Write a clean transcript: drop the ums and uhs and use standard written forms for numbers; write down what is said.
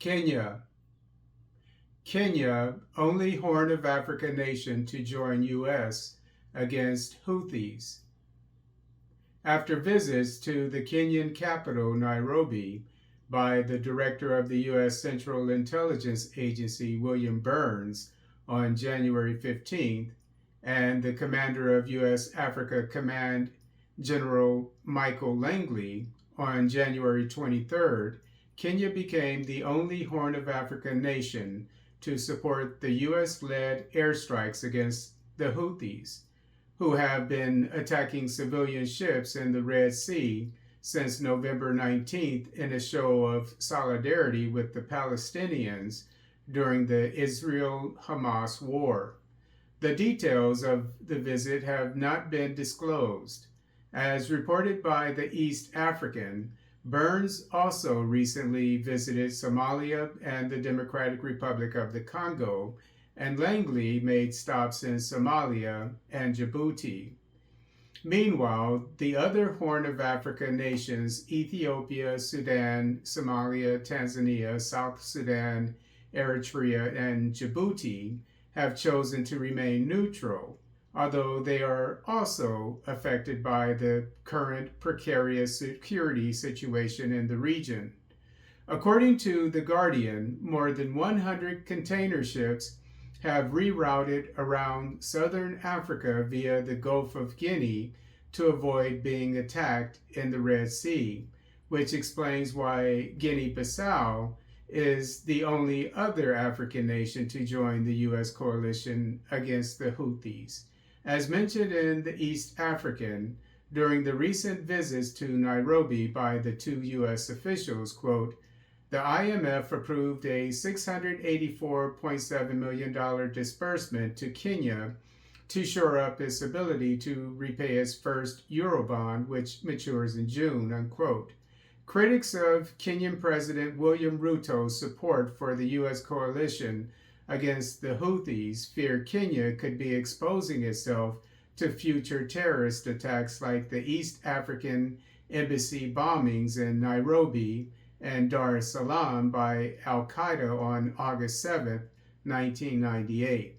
Kenya. Kenya, only Horn of Africa nation to join U.S. against Houthis. After visits to the Kenyan capital, Nairobi, by the director of the U.S. Central Intelligence Agency, William Burns, on January 15th, and the commander of U.S. Africa Command, General Michael Langley, on January 23rd, Kenya became the only Horn of Africa nation to support the U.S.-led airstrikes against the Houthis, who have been attacking civilian ships in the Red Sea since November 19th in a show of solidarity with the Palestinians during the Israel-Hamas war. The details of the visit have not been disclosed. As reported by the East African, Burns also recently visited Somalia and the Democratic Republic of the Congo, and Langley made stops in Somalia and Djibouti. Meanwhile, the other Horn of Africa nations, Ethiopia, Sudan, Somalia, Tanzania, South Sudan, Eritrea, and Djibouti, have chosen to remain neutral, although they are also affected by the current precarious security situation in the region. According to The Guardian, more than 100 container ships have rerouted around southern Africa via the Gulf of Guinea to avoid being attacked in the Red Sea, which explains why Guinea-Bissau is the only other African nation to join the U.S. coalition against the Houthis. As mentioned in the East African, during the recent visits to Nairobi by the two U.S. officials, quote, the IMF approved a $684.7 million disbursement to Kenya to shore up its ability to repay its first Eurobond, which matures in June, unquote. Critics of Kenyan President William Ruto's support for the U.S. coalition against the Houthis fear Kenya could be exposing itself to future terrorist attacks like the East African embassy bombings in Nairobi and Dar es Salaam by Al-Qaeda on August 7, 1998.